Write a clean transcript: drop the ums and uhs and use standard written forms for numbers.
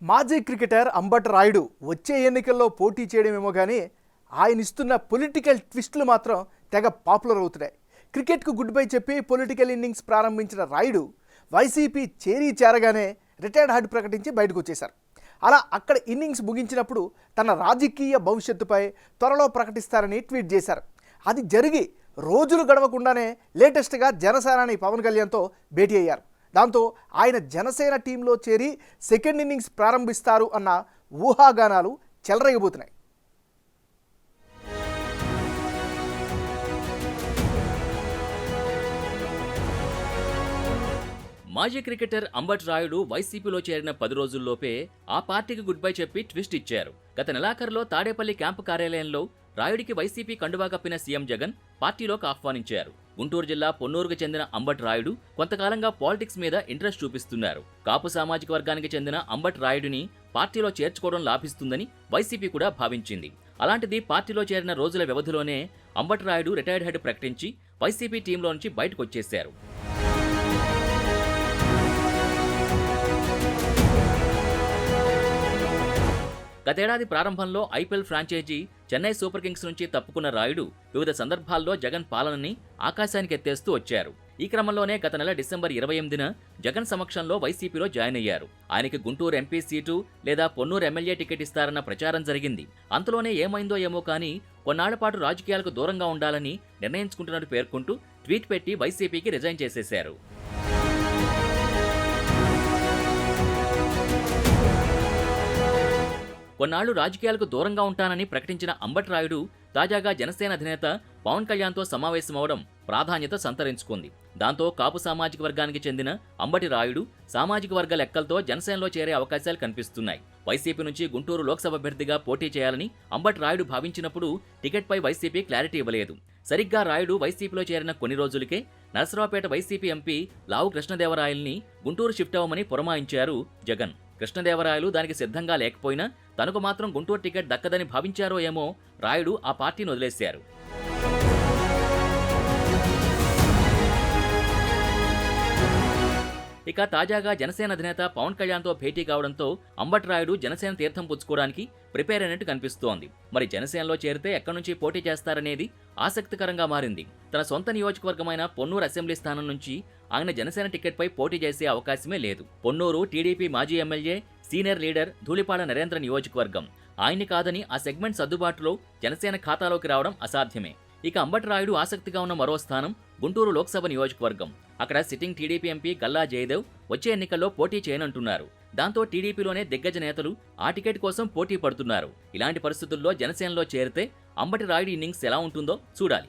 మాజీ క్రికెటర్ అంబటి రాయుడు వచ్చే ఎన్నికల్లో పోటీ చేయడమేమో కానీ ఆయన ఇస్తున్న పొలిటికల్ ట్విస్టులు మాత్రం తెగ పాపులర్ అవుతున్నాయి. క్రికెట్కు గుడ్ బై చెప్పి పొలిటికల్ ఇన్నింగ్స్ ప్రారంభించిన రాయుడు వైసీపీ చేరగానే రిటైర్డ్ హార్డ్ ప్రకటించి బయటకు వచ్చేశారు. అలా అక్కడ ఇన్నింగ్స్ ముగించినప్పుడు తన రాజకీయ భవిష్యత్తుపై త్వరలో ప్రకటిస్తారని ట్వీట్ చేశారు. అది జరిగి రోజులు గడవకుండానే లేటెస్ట్గా జనసేనాని పవన్ కళ్యాణ్తో భేటీ అయ్యారు. దాంతో ఆయన జనసేన టీంలో చేరి సెకండ్ ఇన్నింగ్స్ ప్రారంభిస్తారు అన్న ఊహాగానాలు చెలరేగబోతున్నాయి. మాజీ క్రికెటర్ అంబటి రాయుడు వైసీపీలో చేరిన 10 రోజుల్లోపే ఆ పార్టీకి గుడ్ బై చెప్పి ట్విస్ట్ ఇచ్చారు. గత నెలాఖరులో తాడేపల్లి క్యాంపు కార్యాలయంలో రాయుడికి వైసీపీ కండువా కప్పిన సీఎం జగన్ పార్టీలోకి ఆహ్వానించారు. గుంటూరు జిల్లా పొన్నూరుకు చెందిన అంబటి రాయుడు కొంతకాలంగా పాలిటిక్స్ మీద ఇంట్రెస్ట్ చూపిస్తున్నారు. కాపు సామాజిక వర్గానికి చెందిన అంబటి రాయుడిని పార్టీలో చేర్చుకోవడం లాభిస్తుందని వైసీపీ కూడా భావించింది. అలాంటిది పార్టీలో చేరిన రోజుల వ్యవధిలోనే అంబటి రాయుడు రిటైర్డ్ హెడ్ ప్రకటించి వైసీపీ టీంలో నుంచి బయటకు వచ్చేశారు. గతేడాది ప్రారంభంలో IPL franchise Chennai Super Kings నుంచి తప్పుకున్న రాయుడు వివిధ సందర్భాల్లో జగన్ పాలనని ఆకాశానికి ఎత్తేస్తూ వచ్చారు. ఈ క్రమంలోనే గత నెల డిసెంబర్ 28న జగన్ సమక్షంలో వైసీపీలో జాయిన్ అయ్యారు. ఆయనకి గుంటూరు ఎంపీ సీటు లేదా పొన్నూరు ఎమ్మెల్యే టికెట్ ఇస్తారన్న ప్రచారం జరిగింది. అంతలోనే ఏమైందో ఏమో కానీ కొన్నాళ్ల పాటు రాజకీయాలకు దూరంగా ఉండాలని నిర్ణయించుకుంటున్నట్టు పేర్కొంటూ ట్వీట్ పెట్టి వైసీపీకి రిజైన్ చేసేశారు. కొన్నాళ్లు రాజకీయాలకు దూరంగా ఉంటానని ప్రకటించిన అంబటి రాయుడు తాజాగా జనసేన అధినేత పవన్ కళ్యాణ్తో సమావేశమవడం ప్రాధాన్యత సంతరించుకుంది. దాంతో కాపు సామాజిక వర్గానికి చెందిన అంబటి రాయుడు సామాజిక వర్గ లెక్కలతో జనసేనలో చేరే అవకాశాలు కనిపిస్తున్నాయి. వైసీపీ నుంచి గుంటూరు లోక్సభ అభ్యర్థిగా పోటీ చేయాలని అంబటి రాయుడు భావించినప్పుడు టికెట్పై వైసీపీ క్లారిటీ ఇవ్వలేదు. సరిగ్గా రాయుడు వైసీపీలో చేరిన కొన్ని రోజులకే నరసరావుపేట వైసీపీ ఎంపీ లావు కృష్ణదేవరాయల్ని గుంటూరు షిఫ్ట్ అవ్వమని పురమాయించారు జగన్. కృష్ణదేవరాయలు దానికి సిద్ధంగా లేకపోయినా తనకు మాత్రం గుంటూరు టికెట్ దక్కదని భావించారో ఏమో రాయుడు ఆ పార్టీని వదిలేశారు. ఇక తాజాగా జనసేన అధినేత పవన్ కళ్యాణ్తో భేటీ కావడంతో అంబటి రాయుడు జనసేన తీర్థం పుచ్చుకోవడానికి ప్రిపేర్ అయినట్టు కనిపిస్తోంది. మరి జనసేనలో చేరితే ఎక్కడి నుంచి పోటీ చేస్తారనేది ఆసక్తికరంగా మారింది. తన సొంత నియోజకవర్గమైన పొన్నూరు అసెంబ్లీ స్థానం నుంచి ఆయన జనసేన టికెట్పై పోటీ చేసే అవకాశమే లేదు. పొన్నూరు టీడీపీ మాజీ MLA senior leader Dhulipala Narendra నియోజకవర్గం. ఆయన్ని కాదని ఆ సెగ్మెంట్ సర్దుబాటులో జనసేన ఖాతాలోకి రావడం అసాధ్యమే. ఇక అంబటి రాయుడు ఆసక్తిగా ఉన్న మరో స్థానం గుంటూరు లోక్సభ నియోజకవర్గం. అక్కడ sitting TDP MP Galla Jayadev వచ్చే ఎన్నికల్లో పోటీ చేయనంటున్నారు. దాంతో టీడీపీలోనే దిగ్గజ నేతలు ఆ టికెట్ కోసం పోటీ పడుతున్నారు. ఇలాంటి పరిస్థితుల్లో జనసేనలో చేరితే అంబటి రాయుడు ఇన్నింగ్స్ ఎలా ఉంటుందో చూడాలి.